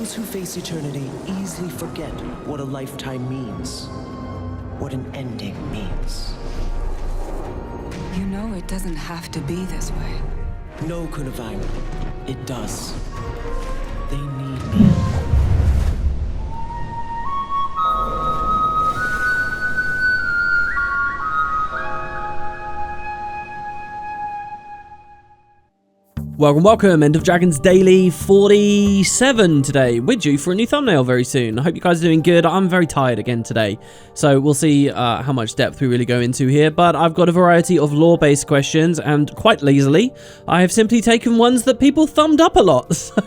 Those who face eternity easily forget what a lifetime means, what an ending means. You know it doesn't have to be this way. No, Kunavine, it does. They need me. Welcome, End of Dragons Daily 47 today. We're due for a new thumbnail very soon. I hope you guys are doing good. I'm very tired again today, so we'll see how much depth we really go into here. But I've got a variety of lore-based questions, and quite lazily, I have simply taken ones that people thumbed up a lot. So,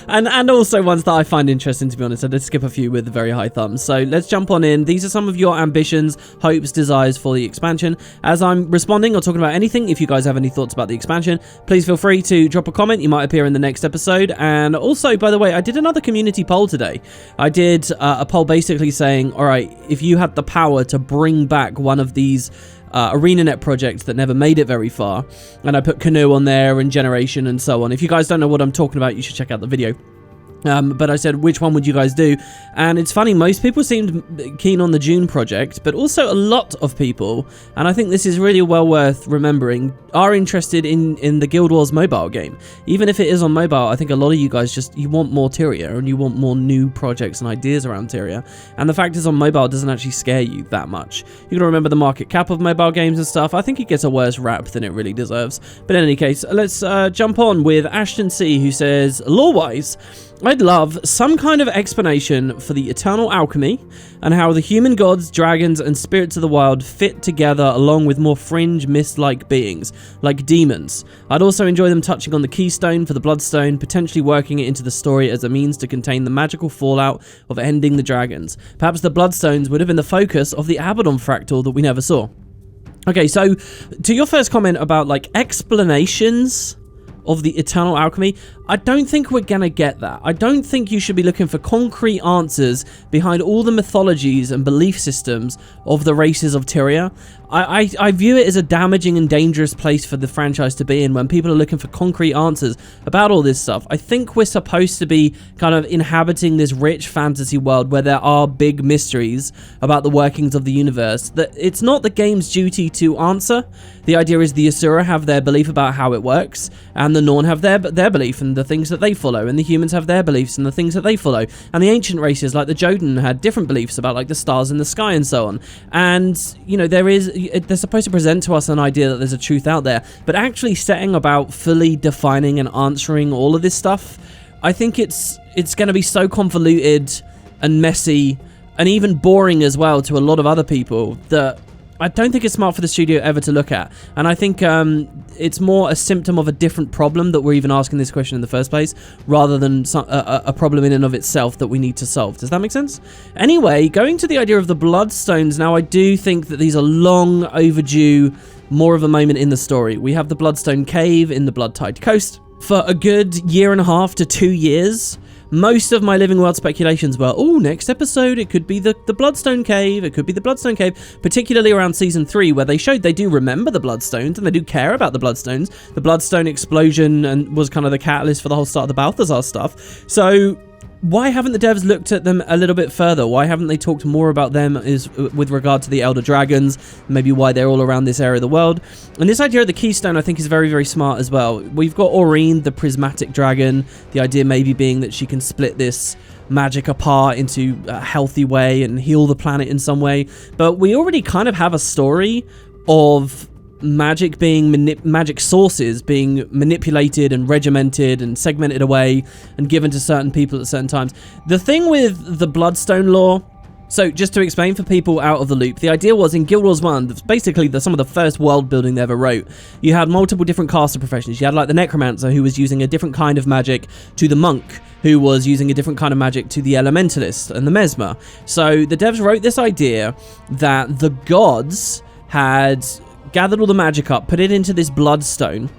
and also ones that I find interesting, to be honest. I did skip a few with very high thumbs. So let's jump on in. These are some of your ambitions, hopes, desires for the expansion. As I'm responding or talking about anything, if you guys have any thoughts about the expansion, please feel free to drop a comment. You might appear in the next episode. And also, by the way, I did another community poll today. I did a poll basically saying, all right, if you had the power to bring back one of these ArenaNet projects that never made it very far, and I put Canoe on there and Generation and so on. If you guys don't know what I'm talking about, you should check out the video. But I said, which one would you guys do? And it's funny, most people seemed keen on the June project, but also a lot of people, and I think this is really well worth remembering, are interested in the Guild Wars mobile game. Even if it is on mobile, I think a lot of you guys you want more Tyria, and you want more new projects and ideas around Tyria. And the fact is on mobile doesn't actually scare you that much. You gotta remember the market cap of mobile games and stuff. I think it gets a worse rap than it really deserves. But in any case, let's jump on with Ashton C, who says, lore-wise, I'd love some kind of explanation for the eternal alchemy and how the human gods, dragons, and spirits of the wild fit together along with more fringe mist-like beings, like demons. I'd also enjoy them touching on the keystone for the bloodstone, potentially working it into the story as a means to contain the magical fallout of ending the dragons. Perhaps the bloodstones would have been the focus of the Abaddon fractal that we never saw. Okay, so to your first comment about like explanations of the eternal alchemy, I don't think we're gonna get that. I don't think you should be looking for concrete answers behind all the mythologies and belief systems of the races of Tyria. I view it as a damaging and dangerous place for the franchise to be in when people are looking for concrete answers about all this stuff. I think we're supposed to be kind of inhabiting this rich fantasy world where there are big mysteries about the workings of the universe that it's not the game's duty to answer. The idea is the Asura have their belief about how it works, and the Norn have their belief and the things that they follow, and the humans have their beliefs and the things that they follow, and the ancient races like the Joden had different beliefs about like the stars in the sky and so on. And you know, they're supposed to present to us an idea that there's a truth out there, but actually setting about fully defining and answering all of this stuff, I think it's going to be so convoluted and messy and even boring as well to a lot of other people that I don't think it's smart for the studio ever to look at. And I think it's more a symptom of a different problem that we're even asking this question in the first place, rather than a problem in and of itself that we need to solve. Does that make sense? Anyway, going to the idea of the Bloodstones, now I do think that these are long overdue, more of a moment in the story. We have the Bloodstone Cave in the Blood-Tide Coast. For a good 1.5 to 2 years, most of my Living World speculations were, oh, next episode, it could be the Bloodstone Cave, it could be the Bloodstone Cave, particularly around Season 3, where they showed they do remember the Bloodstones, and they do care about the Bloodstones. The Bloodstone explosion and was kind of the catalyst for the whole start of the Balthazar stuff. So why haven't the devs looked at them a little bit further? Why haven't they talked more about them with regard to the Elder Dragons, maybe why they're all around this area of the world? And this idea of the Keystone I think is very, very smart as well. We've got Aurene, the prismatic dragon, the idea maybe being that she can split this magic apart into a healthy way and heal the planet in some way. But we already kind of have a story of magic sources being manipulated and regimented and segmented away and given to certain people at certain times. The thing with the Bloodstone lore, so just to explain for people out of the loop, the idea was in Guild Wars 1, basically some of the first world building they ever wrote, you had multiple different caster professions. You had like the Necromancer, who was using a different kind of magic, to the Monk, who was using a different kind of magic, to the Elementalist and the Mesmer. So the devs wrote this idea that the gods had gathered all the magic up, put it into this bloodstone,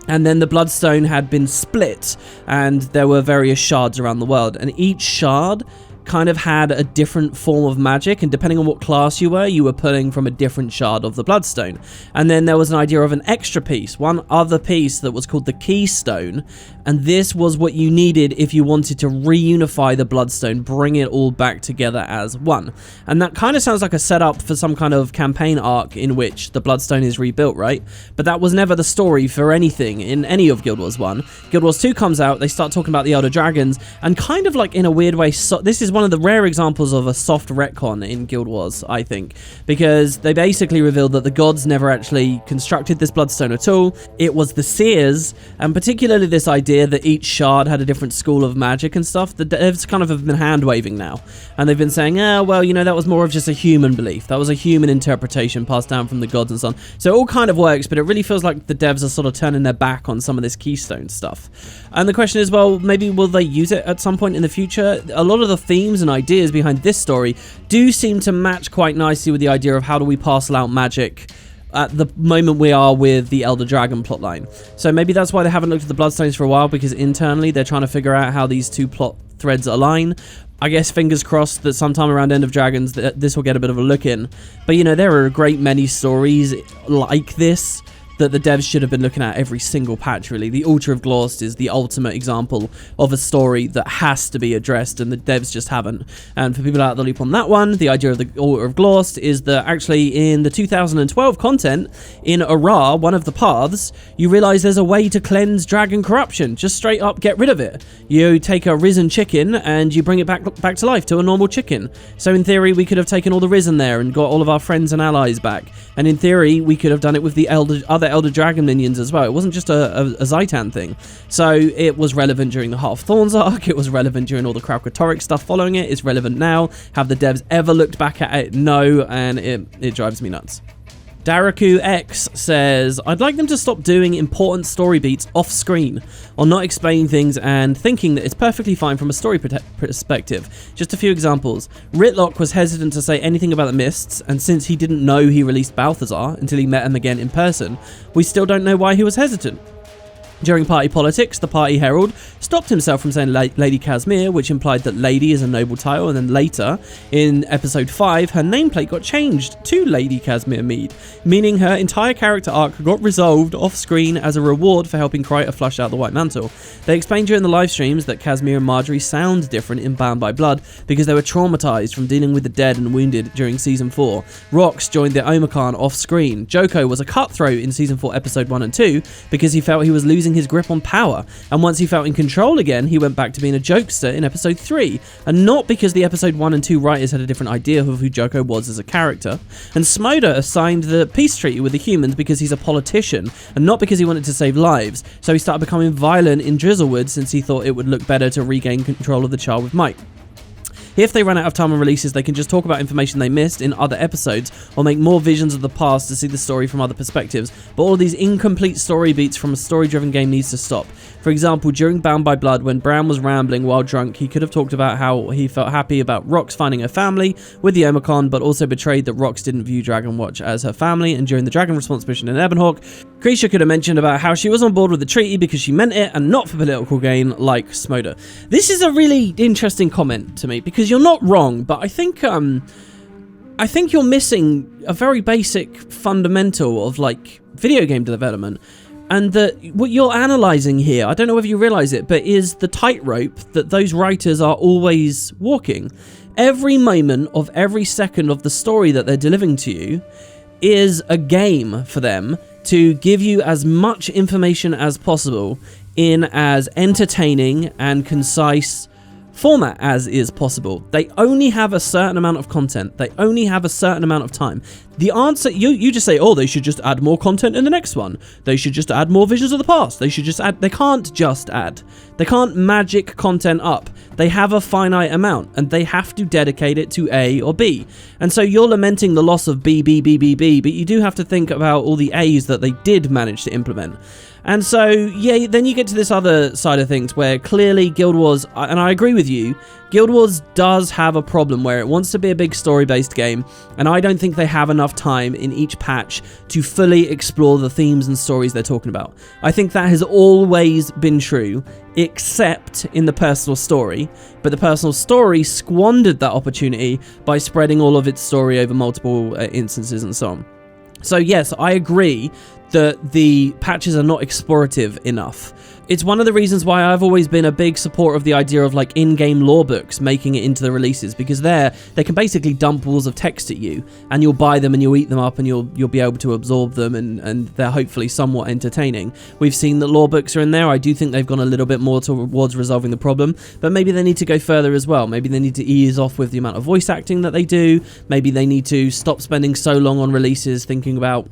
and then the bloodstone had been split, and there were various shards around the world, and each shard kind of had a different form of magic, and depending on what class you were pulling from a different shard of the Bloodstone. And then there was an idea of an extra piece, one other piece that was called the Keystone, and this was what you needed if you wanted to reunify the Bloodstone, bring it all back together as one. And that kind of sounds like a setup for some kind of campaign arc in which the Bloodstone is rebuilt, right? But that was never the story for anything in any of Guild Wars 1. Guild Wars 2 comes out, they start talking about the Elder Dragons, and kind of like in a weird way, this is one of the rare examples of a soft retcon in Guild Wars, I think, because they basically revealed that the gods never actually constructed this Bloodstone at all. It was the seers, and particularly this idea that each shard had a different school of magic and stuff. The devs kind of have been hand-waving now, and they've been saying, well, you know, that was more of just a human belief. That was a human interpretation passed down from the gods and so on. So it all kind of works, but it really feels like the devs are sort of turning their back on some of this Keystone stuff. And the question is, well, maybe will they use it at some point in the future? A lot of the themes and ideas behind this story do seem to match quite nicely with the idea of how do we parcel out magic at the moment we are with the Elder Dragon plotline. So maybe that's why they haven't looked at the Bloodstones for a while, because internally they're trying to figure out how these two plot threads align. I guess fingers crossed that sometime around End of Dragons this will get a bit of a look in. But you know, there are a great many stories like this that the devs should have been looking at every single patch, really. The Altar of Glost is the ultimate example of a story that has to be addressed, and the devs just haven't. And for people out of the loop on that one, the idea of the Altar of Glost is that actually in the 2012 content, in Ara, one of the paths, you realise there's a way to cleanse dragon corruption. Just straight up get rid of it. You take a risen chicken and you bring it back to life to a normal chicken. So in theory, we could have taken all the risen there and got all of our friends and allies back. And in theory, we could have done it with the other Elder Dragon minions as well. It wasn't just a Zaitan thing. So it was relevant during the Heart of Thorns arc. It was relevant during all the Kralkatoric stuff following it. It's relevant now. Have the devs ever looked back at it? No, and it drives me nuts. Daraku X says, I'd like them to stop doing important story beats off screen, or not explaining things and thinking that it's perfectly fine from a story perspective. Just a few examples. Ritlock was hesitant to say anything about the Mists, and since he didn't know he released Balthazar until he met him again in person, we still don't know why he was hesitant. During party politics, the party herald stopped himself from saying Lady Casimir, which implied that Lady is a noble title, and then later, in episode 5, her nameplate got changed to Lady Casimir Mead, meaning her entire character arc got resolved off-screen as a reward for helping Kryta flush out the White Mantle. They explained during the live streams that Casimir and Marjorie sound different in Bound by Blood because they were traumatized from dealing with the dead and wounded during Season 4. Rox joined the Omicron off-screen. Joko was a cutthroat in Season 4 Episode 1 and 2 because he felt he was losing his grip on power, and once he felt in control again, he went back to being a jokester in episode 3, and not because the episode 1 and 2 writers had a different idea of who Joko was as a character. And Smoda signed the peace treaty with the humans because he's a politician, and not because he wanted to save lives, so he started becoming violent in Drizzlewood since he thought it would look better to regain control of the child with Mike. If they run out of time on releases, they can just talk about information they missed in other episodes, or make more visions of the past to see the story from other perspectives. But all of these incomplete story beats from a story-driven game needs to stop. For example, during Bound by Blood, when Bran was rambling while drunk, he could have talked about how he felt happy about Rox finding her family with the Omicron, but also betrayed that Rox didn't view Dragonwatch as her family. And during the Dragon Response mission in Ebonhawk, Krisha could have mentioned about how she was on board with the treaty because she meant it and not for political gain, like Smoda. This is a really interesting comment to me, because you're not wrong, but I think you're missing a very basic fundamental of like video game development. And that what you're analysing here, I don't know whether you realise it, but is the tightrope that those writers are always walking. Every moment of every second of the story that they're delivering to you is a game for them to give you as much information as possible in as entertaining and concise format as is possible. They only have a certain amount of content. They only have a certain amount of time. The answer, you just say, oh, they should just add more content in the next one. They should just add more visions of the past. They should just add. They can't just add. They can't magic content up. They have a finite amount, and they have to dedicate it to A or B. And so you're lamenting the loss of B, but you do have to think about all the A's that they did manage to implement. And so, yeah, then you get to this other side of things where clearly Guild Wars, and I agree with you, Guild Wars does have a problem where it wants to be a big story-based game, and I don't think they have enough time in each patch to fully explore the themes and stories they're talking about. I think that has always been true, except in the personal story, but the personal story squandered that opportunity by spreading all of its story over multiple instances and so on. So yes, I agree that the patches are not explorative enough. It's one of the reasons why I've always been a big supporter of the idea of like in-game lore books making it into the releases, because they can basically dump walls of text at you and you'll buy them and you'll eat them up and you'll be able to absorb them, and they're hopefully somewhat entertaining. We've seen that lore books are in there. I do think they've gone a little bit more towards resolving the problem, but maybe they need to go further as well. Maybe they need to ease off with the amount of voice acting that they do. Maybe they need to stop spending so long on releases thinking about,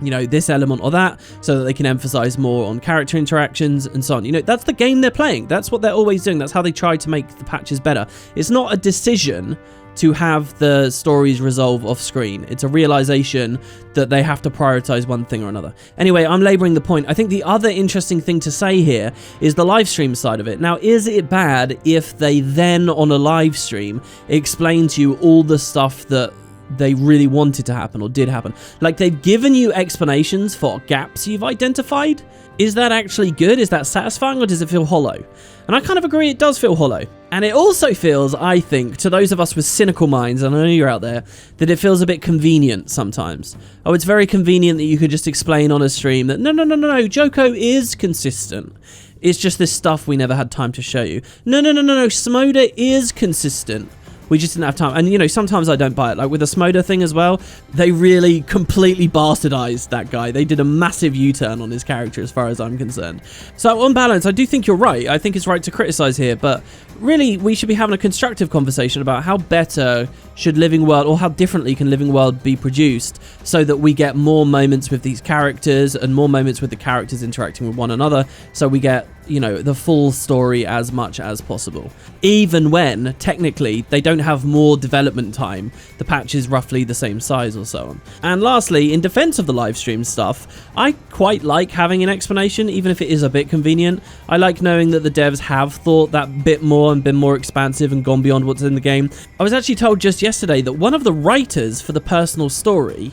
you know, this element or that, so that they can emphasize more on character interactions and so on. You know, that's the game they're playing. That's what they're always doing. That's how they try to make the patches better. It's not a decision to have the stories resolve off screen. It's a realization that they have to prioritize one thing or another. Anyway, I'm laboring the point. I think the other interesting thing to say here is the live stream side of it. Now, is it bad if they then on a live stream explain to you all the stuff that they really wanted to happen or did happen? Like, they've given you explanations for gaps you've identified. Is that actually good? Is that satisfying, or does it feel hollow? And I kind of agree, it does feel hollow. And it also feels, I think, to those of us with cynical minds, and I know you're out there, that it feels a bit convenient sometimes. Oh, it's very convenient that you could just explain on a stream that no, Joko is consistent. It's just this stuff we never had time to show you. No, Smoda is consistent. We just didn't have time. And, you know, sometimes I don't buy it. Like with the Smoda thing as well, they really completely bastardized that guy. They did a massive U-turn on his character as far as I'm concerned. So on balance, I do think you're right. I think it's right to criticize here, but really we should be having a constructive conversation about how better should Living World, or how differently can Living World be produced so that we get more moments with these characters and more moments with the characters interacting with one another, so we get, you know, the full story as much as possible. Even when, technically, they don't have more development time, the patch is roughly the same size or so on. And lastly, in defense of the live stream stuff, I quite like having an explanation, even if it is a bit convenient. I like knowing that the devs have thought that bit more and been more expansive and gone beyond what's in the game. I was actually told just yesterday that one of the writers for the personal story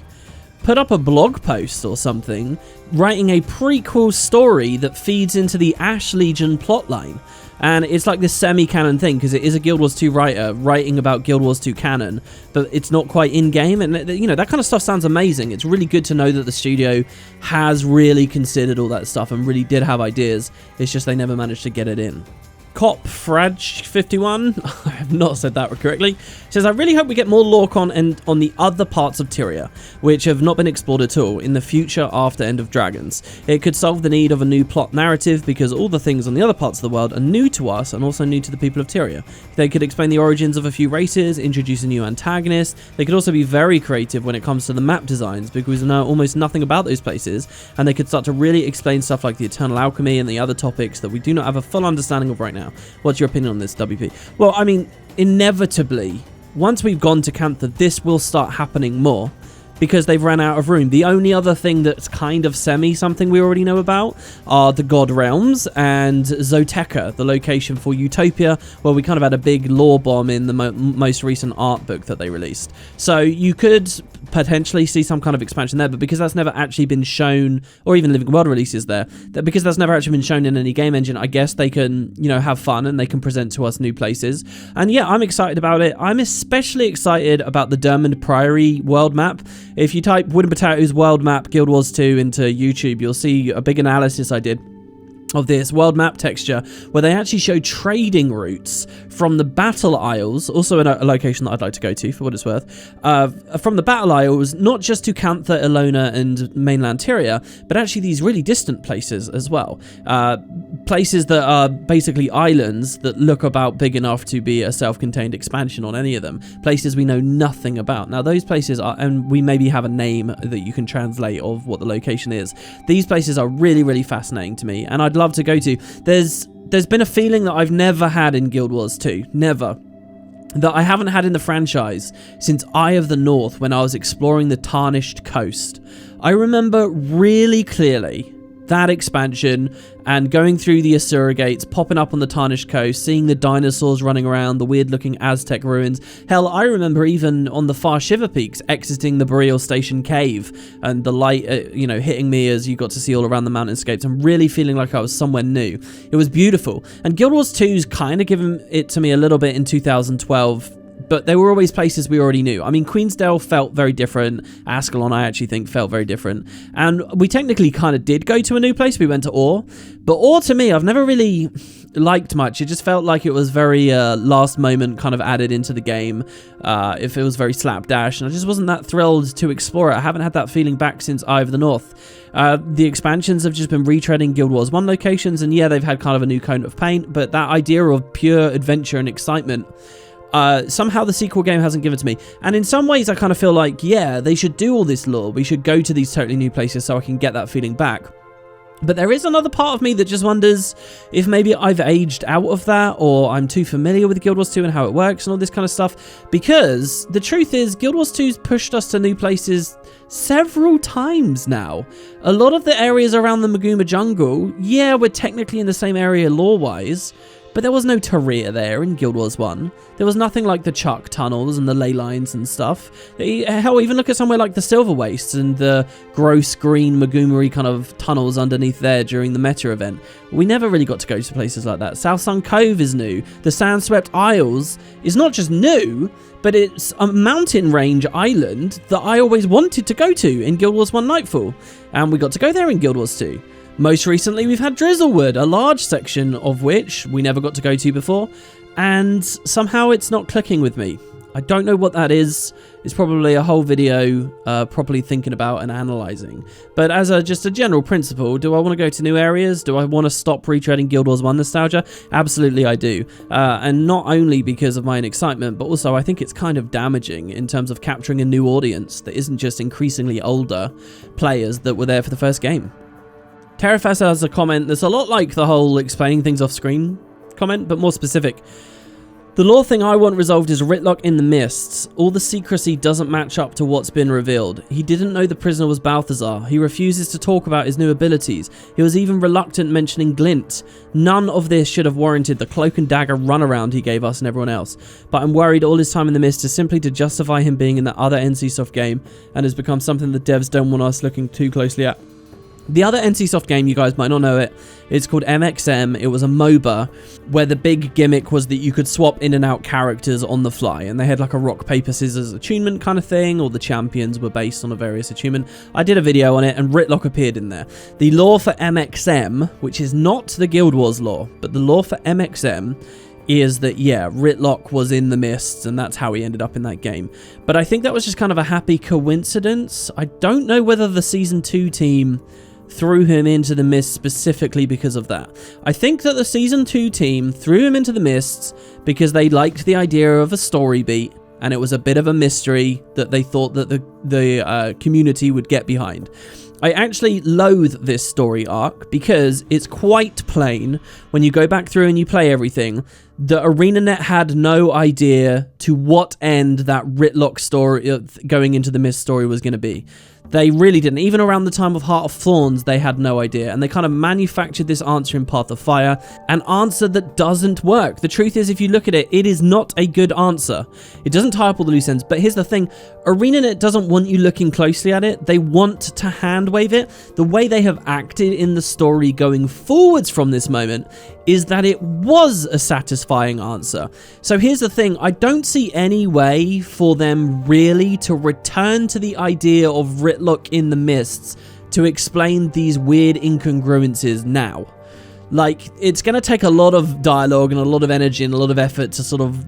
put up a blog post or something writing a prequel story that feeds into the Ash Legion plotline. And it's like this semi-canon thing, because it is a Guild Wars 2 writer writing about Guild Wars 2 canon, but it's not quite in-game. And, you know, that kind of stuff sounds amazing. It's really good to know that the studio has really considered all that stuff and really did have ideas. It's just they never managed to get it in. Cop Frag51, I have not said that correctly, says, I really hope we get more lore content on the other parts of Tyria, which have not been explored at all, in the future after End of Dragons. It could solve the need of a new plot narrative, because all the things on the other parts of the world are new to us and also new to the people of Tyria. They could explain the origins of a few races, introduce a new antagonist. They could also be very creative when it comes to the map designs, because we know almost nothing about those places, and they could start to really explain stuff like the Eternal Alchemy and the other topics that we do not have a full understanding of right now. What's your opinion on this, WP? Well, I mean, inevitably, once we've gone to Cantha, this will start happening more, because they've ran out of room. The only other thing that's kind of something we already know about are the God Realms and Zoteka, the location for Utopia, where we kind of had a big lore bomb in the most recent art book that they released. So you could potentially see some kind of expansion there, but because that's never actually been shown, or even Living World releases there, because that's never actually been shown in any game engine, I guess they can, you know, have fun and they can present to us new places. And yeah, I'm excited about it. I'm especially excited about the Dermond Priory world map. If you type WoodenPotatoes world map Guild Wars 2 into YouTube, you'll see a big analysis I did of this world map texture, where they actually show trading routes from the Battle Isles, also in a location that I'd like to go to for what it's worth, from the Battle Isles, not just to Cantha, Ilona, and mainland Tyria, but actually these really distant places as well. Places that are basically islands that look about big enough to be a self-contained expansion on any of them. Places we know nothing about. Now those places are, and we maybe have a name that you can translate of what the location is. These places are really, really fascinating to me, and I'd love to go to. There's been a feeling that I've never had in Guild Wars 2, never, that I haven't had in the franchise since Eye of the North, when I was exploring the Tarnished Coast. I remember really clearly that expansion and going through the Asura gates, popping up on the Tarnished Coast, seeing the dinosaurs running around, the weird-looking Aztec ruins. Hell, I remember even on the far Shiver Peaks, exiting the Boreal Station cave and the light, hitting me as you got to see all around the mountainscapes and really feeling like I was somewhere new. It was beautiful. And Guild Wars 2's kind of given it to me a little bit in 2012, but they were always places we already knew. I mean, Queensdale felt very different. Ascalon, I actually think, felt very different. And we technically kind of did go to a new place. We went to Ore. But Ore, to me, I've never really liked much. It just felt like it was very last moment kind of added into the game. If it was very slapdash. And I just wasn't that thrilled to explore it. I haven't had that feeling back since Eye of the North. The expansions have just been retreading Guild Wars 1 locations. And yeah, they've had kind of a new coat of paint. But that idea of pure adventure and excitement, somehow the sequel game hasn't given to me. And in some ways I kind of feel like, yeah, they should do all this lore. We should go to these totally new places so I can get that feeling back. But there is another part of me that just wonders if maybe I've aged out of that, or I'm too familiar with Guild Wars 2 and how it works and all this kind of stuff. Because the truth is, Guild Wars 2's pushed us to new places several times now. A lot of the areas around the Maguma jungle, yeah, we're technically in the same area lore-wise, but there was no Taria there in Guild Wars 1. There was nothing like the Chuck tunnels and the ley lines and stuff. Hell, even look at somewhere like the Silver Wastes and the gross green Maguma kind of tunnels underneath there during the meta event. We never really got to go to places like that. South Sun Cove is new. The Sandswept Isles is not just new, but it's a mountain range island that I always wanted to go to in Guild Wars 1 Nightfall. And we got to go there in Guild Wars 2. Most recently, we've had Drizzlewood, a large section of which we never got to go to before, and somehow it's not clicking with me. I don't know what that is. It's probably a whole video properly thinking about and analysing. But as just a general principle, do I want to go to new areas? Do I want to stop retreading Guild Wars 1 nostalgia? Absolutely I do. And not only because of my own excitement, but also I think it's kind of damaging in terms of capturing a new audience that isn't just increasingly older players that were there for the first game. Terrafas has a comment that's a lot like the whole explaining things off screen comment, but more specific. The lore thing I want resolved is Ritlock in the Mists. All the secrecy doesn't match up to what's been revealed. He didn't know the prisoner was Balthazar. He refuses to talk about his new abilities. He was even reluctant mentioning Glint. None of this should have warranted the cloak and dagger runaround he gave us and everyone else. But I'm worried all his time in the Mist is simply to justify him being in that other NCSoft game and has become something the devs don't want us looking too closely at. The other NCSoft game, you guys might not know it, it's called MXM. It was a MOBA where the big gimmick was that you could swap in and out characters on the fly, and they had like a rock, paper, scissors attunement kind of thing, or the champions were based on a various attunement. I did a video on it, and Ritlock appeared in there. The lore for MXM, which is not the Guild Wars lore, but the lore for MXM is that, yeah, Ritlock was in the Mists, and that's how he ended up in that game. But I think that was just kind of a happy coincidence. I don't know whether the Season 2 team threw him into the Mists specifically because of that. I think that the Season 2 team threw him into the Mists because they liked the idea of a story beat, and it was a bit of a mystery that they thought that the community would get behind. I actually loathe this story arc because it's quite plain when you go back through and you play everything. The ArenaNet had no idea to what end that Ritlock story going into the Mist story was going to be. They really didn't. Even around the time of Heart of Thorns, they had no idea. And they kind of manufactured this answer in Path of Fire. An answer that doesn't work. The truth is, if you look at it, it is not a good answer. It doesn't tie up all the loose ends. But here's the thing. ArenaNet doesn't want you looking closely at it. They want to hand wave it. The way they have acted in the story going forwards from this moment is that it was a satisfying answer. So here's the thing. I don't see any way for them really to return to the idea of Ritlock in the Mists to explain these weird incongruences now. Like, it's going to take a lot of dialogue and a lot of energy and a lot of effort to sort of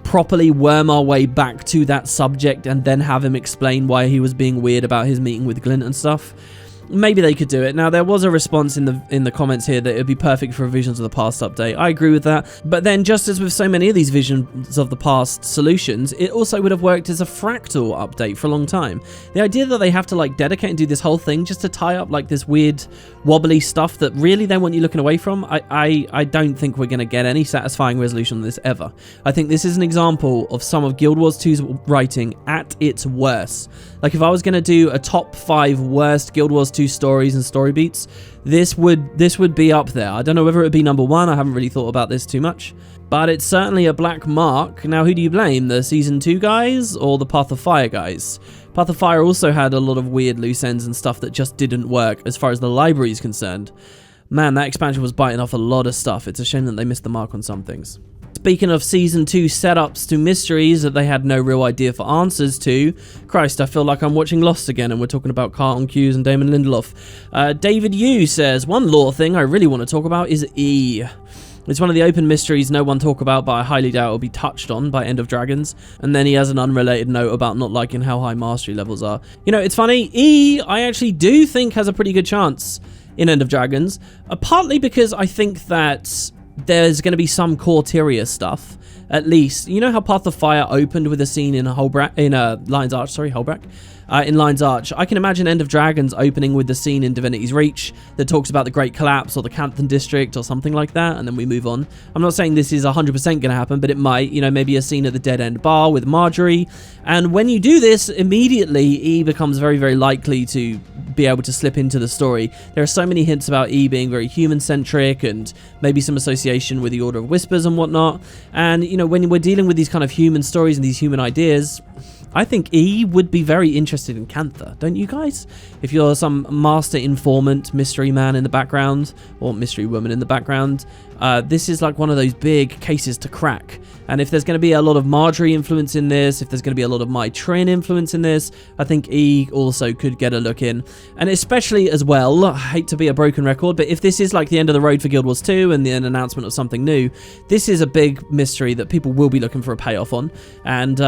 properly worm our way back to that subject and then have him explain why he was being weird about his meeting with Glint and stuff. Maybe they could do it. Now, there was a response in the comments here that it would be perfect for a Visions of the Past update. I agree with that. But then, just as with so many of these Visions of the Past solutions, it also would have worked as a Fractal update for a long time. The idea that they have to like dedicate and do this whole thing just to tie up like this weird wobbly stuff that really they want you looking away from, I don't think we're going to get any satisfying resolution on this ever. I think this is an example of some of Guild Wars 2's writing at its worst. Like, if I was going to do a top 5 worst Guild Wars 2 2 stories and story beats, this would be up there. I don't know whether it would be number 1. I haven't really thought about this too much, but it's certainly a black mark. Now, who do you blame? The Season 2 guys or the Path of Fire guys? Path of Fire also had a lot of weird loose ends and stuff that just didn't work as far as the library is concerned. Man, that expansion was biting off a lot of stuff. It's a shame that they missed the mark on some things. Speaking of Season 2 setups to mysteries that they had no real idea for answers to, Christ, I feel like I'm watching Lost again and we're talking about Carlton Cuse and Damon Lindelof. David Yu says, one lore thing I really want to talk about is E. It's one of the open mysteries no one talk about, but I highly doubt it'll be touched on by End of Dragons. And then he has an unrelated note about not liking how high mastery levels are. You know, it's funny, E, I actually do think has a pretty good chance in End of Dragons, partly because I think that there's going to be some core Tyria stuff, at least. You know how Path of Fire opened with a scene in Lion's Arch, Holbrack? In Lion's Arch. I can imagine End of Dragons opening with the scene in Divinity's Reach that talks about the Great Collapse or the Canton District or something like that, and then we move on. I'm not saying this is 100% going to happen, but it might. You know, maybe a scene at the Dead End Bar with Marjorie. And when you do this, immediately E becomes very, very likely to be able to slip into the story. There are so many hints about E being very human-centric and maybe some association with the Order of Whispers and whatnot. And, you know, when we're dealing with these kind of human stories and these human ideas, I think E would be very interested in Cantha, don't you guys? If you're some master informant, mystery man in the background, or mystery woman in the background, this is like one of those big cases to crack. And if there's going to be a lot of Marjorie influence in this, if there's going to be a lot of Mai Trin influence in this, I think E also could get a look in. And especially as well, I hate to be a broken record, but if this is like the end of the road for Guild Wars 2 and an announcement of something new, this is a big mystery that people will be looking for a payoff on. And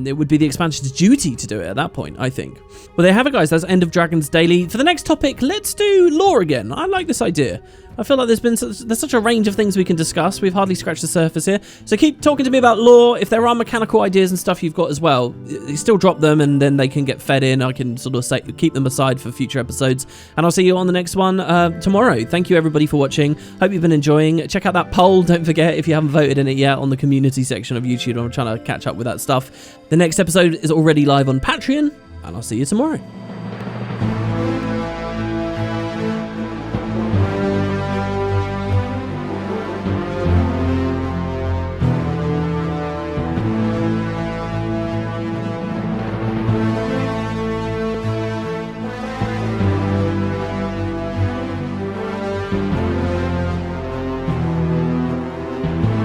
it would be the expansion's duty to do it at that point, I think. Well, there you have it, guys. That's End of Dragons Daily. For the next topic, let's do lore again. I like this idea. I feel like there's such a range of things we can discuss. We've hardly scratched the surface here. So keep talking to me about lore. If there are mechanical ideas and stuff you've got as well, you still drop them and then they can get fed in. I can sort of keep them aside for future episodes. And I'll see you on the next one tomorrow. Thank you everybody for watching. Hope you've been enjoying. Check out that poll. Don't forget, if you haven't voted in it yet, on the community section of YouTube. I'm trying to catch up with that stuff. The next episode is already live on Patreon, and I'll see you tomorrow.